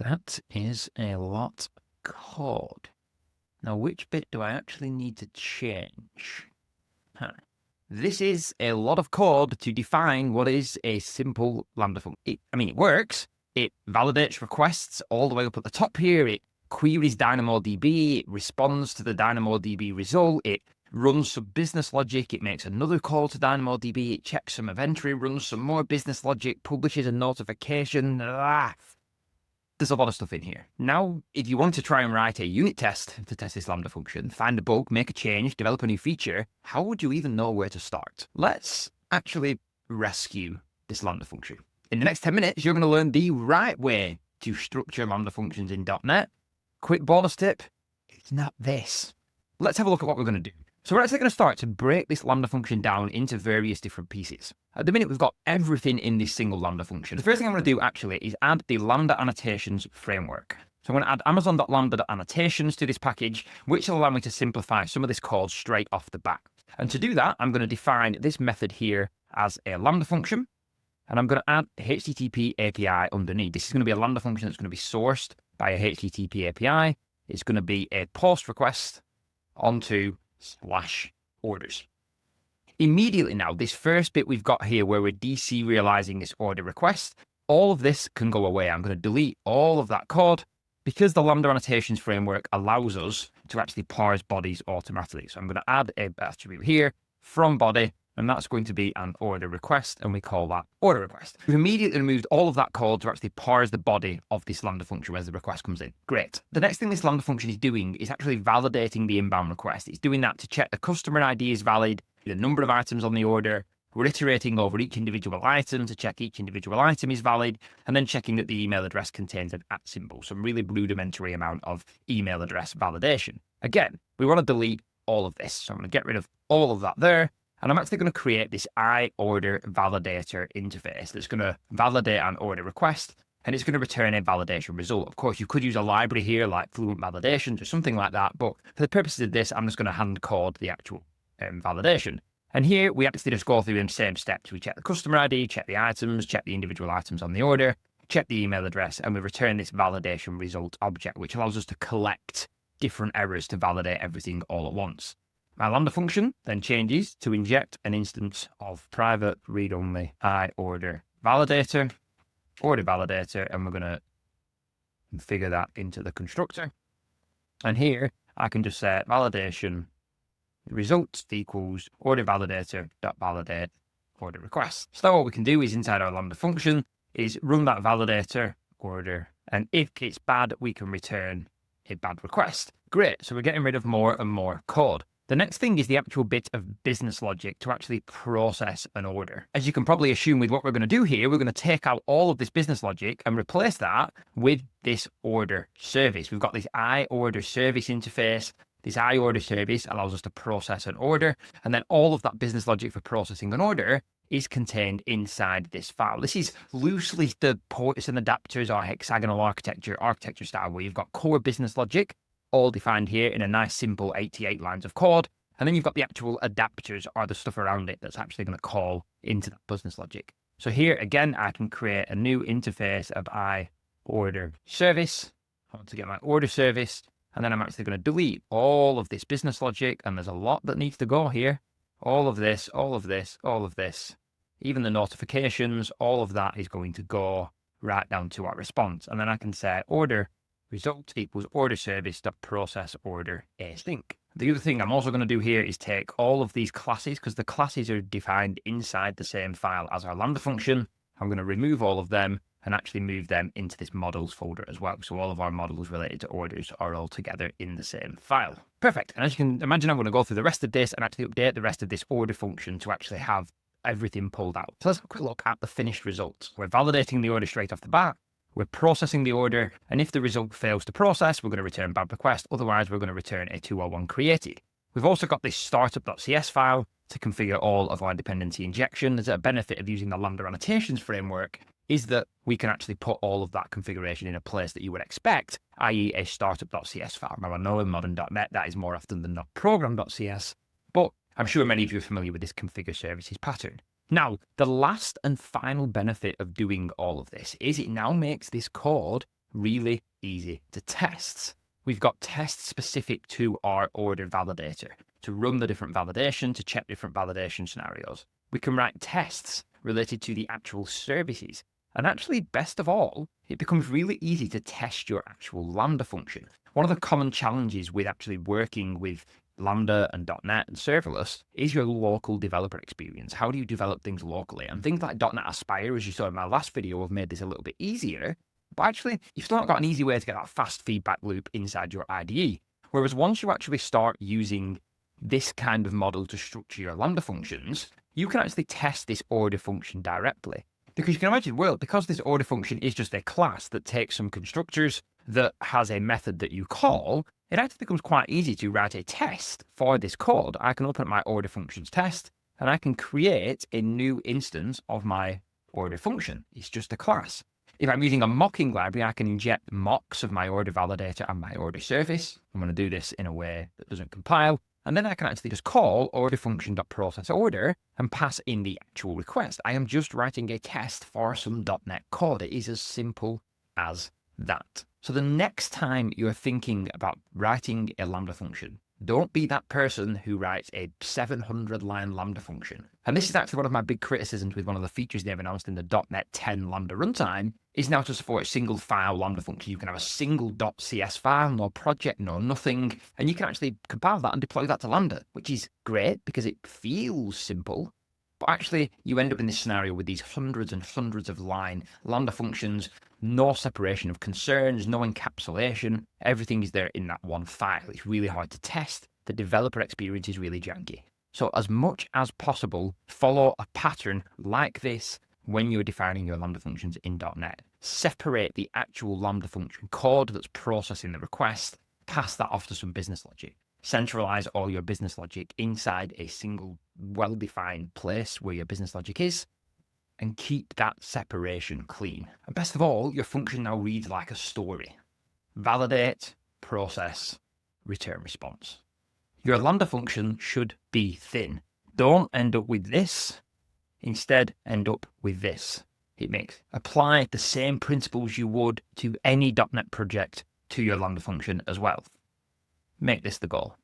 That is a lot of code. Now, which bit do I actually need to change? This is a lot of code to define what is a simple Lambda function. It works. It validates requests all the way up at the top here. It queries DynamoDB. It responds to the DynamoDB result. It runs some business logic. It makes another call to DynamoDB. It checks some event tree, runs some more business logic, publishes a notification. There's a lot of stuff in here. Now, if you want to try and write a unit test to test this Lambda function, find a bug, make a change, develop a new feature, how would you even know where to start? Let's actually rescue this Lambda function. In the next 10 minutes, you're going to learn the right way to structure Lambda functions in .NET. Quick bonus tip, it's not this. Let's have a look at what we're going to do. So we're actually going to start to break this Lambda function down into various different pieces. At the minute, we've got everything in this single Lambda function. The first thing I'm going to do actually is add the Lambda Annotations framework. So I'm going to add amazon.lambda.annotations to this package, which will allow me to simplify some of this code straight off the bat. And to do that, I'm going to define this method here as a Lambda function. And I'm going to add a HTTP API underneath. This is going to be a Lambda function that's going to be sourced by a HTTP API. It's going to be a post request onto /orders. Immediately now, this first bit we've got here where we're deserializing this order request, all of this can go away. I'm going to delete all of that code because the Lambda Annotations framework allows us to actually parse bodies automatically. So I'm going to add an attribute here from body, and that's going to be an order request, and we call that order request. We've immediately removed all of that code to actually parse the body of this Lambda function as the request comes in. Great. The next thing this Lambda function is doing is actually validating the inbound request. It's doing that to check the customer ID is valid, the number of items on the order. We're iterating over each individual item to check each individual item is valid, and then checking that the email address contains an @ symbol, some really rudimentary amount of email address validation. Again, we want to delete all of this. So I'm going to get rid of all of that there. And I'm actually going to create this OrderValidator interface that's going to validate an order request, and it's going to return a validation result. Of course, you could use a library here like Fluent Validations or something like that, but for the purposes of this, I'm just going to hand code the actual validation. And here we actually just go through the same steps. We check the customer ID, check the items, check the individual items on the order, check the email address, and we return this validation result object, which allows us to collect different errors to validate everything all at once. My Lambda function then changes to inject an instance of private read-only OrderValidator, and we're going to configure that into the constructor. And here I can just say validation results equals OrderValidator.validate order request. So what we can do is inside our Lambda function is run that validator order, and if it's bad, we can return a bad request. Great. So we're getting rid of more and more code. The next thing is the actual bit of business logic to actually process an order. As you can probably assume with what we're going to do here, we're going to take out all of this business logic and replace that with this order service. We've got this iOrder service interface. This iOrder service allows us to process an order, and then all of that business logic for processing an order is contained inside this file. This is loosely the ports and adapters or hexagonal architecture style, where you've got core business logic, all defined here in a nice simple 88 lines of code. And then you've got the actual adapters or the stuff around it that's actually going to call into that business logic. So here again, I can create a new interface of iOrder service. I want to get my order service, and then I'm actually going to delete all of this business logic. And there's a lot that needs to go here. All of this, all of this, all of this, even the notifications, all of that is going to go right down to our response. And then I can say order result equals order service.process order async. The other thing I'm also going to do here is take all of these classes, because the classes are defined inside the same file as our Lambda function. I'm going to remove all of them and actually move them into this models folder as well. So all of our models related to orders are all together in the same file. Perfect. And as you can imagine, I'm going to go through the rest of this and actually update the rest of this order function to actually have everything pulled out. So let's have a quick look at the finished results. We're validating the order straight off the bat. We're processing the order, and if the result fails to process, we're going to return bad request. Otherwise, we're going to return a 201 created. We've also got this startup.cs file to configure all of our dependency injection. There's a benefit of using the Lambda Annotations framework is that we can actually put all of that configuration in a place that you would expect, i.e. a startup.cs file. Now, I know in modern .NET that is more often than not program.cs, but I'm sure many of you are familiar with this configure services pattern. Now, the last and final benefit of doing all of this is it now makes this code really easy to test. We've got tests specific to our OrderValidator to run the different validation, to check different validation scenarios. We can write tests related to the actual services. And actually, best of all, it becomes really easy to test your actual Lambda function. One of the common challenges with actually working with Lambda and .NET and serverless is your local developer experience. How do you develop things locally? And things like .NET Aspire, as you saw in my last video, have made this a little bit easier. But actually, you've still not got an easy way to get that fast feedback loop inside your IDE. Whereas once you actually start using this kind of model to structure your Lambda functions, you can actually test this order function directly. Because you can imagine, well, because this order function is just a class that takes some constructors that has a method that you call, it actually becomes quite easy to write a test for this code. I can open up my order functions test, and I can create a new instance of my order function. It's just a class. If I'm using a mocking library, I can inject mocks of my order validator and my order service. I'm going to do this in a way that doesn't compile. And then I can actually just call order function.processOrder and pass in the actual request. I am just writing a test for some .NET code. It is as simple as that. So the next time you're thinking about writing a Lambda function, don't be that person who writes a 700-line Lambda function. And this is actually one of my big criticisms with one of the features they've announced in the .NET 10 Lambda runtime, is now to support a single file Lambda function. You can have a single .cs file, no project, no nothing, and you can actually compile that and deploy that to Lambda, which is great because it feels simple. But actually, you end up in this scenario with these hundreds and hundreds of line Lambda functions, no separation of concerns, no encapsulation. Everything is there in that one file. It's really hard to test. The developer experience is really janky. So as much as possible, follow a pattern like this when you're defining your Lambda functions in .NET. Separate the actual Lambda function code that's processing the request, pass that off to some business logic. Centralize all your business logic inside a single well-defined place where your business logic is, and keep that separation clean. And best of all, your function now reads like a story. Validate, process, return response. Your Lambda function should be thin. Don't end up with this. Instead, end up with this. Apply the same principles you would to any .NET project to your Lambda function as well. Make this the goal.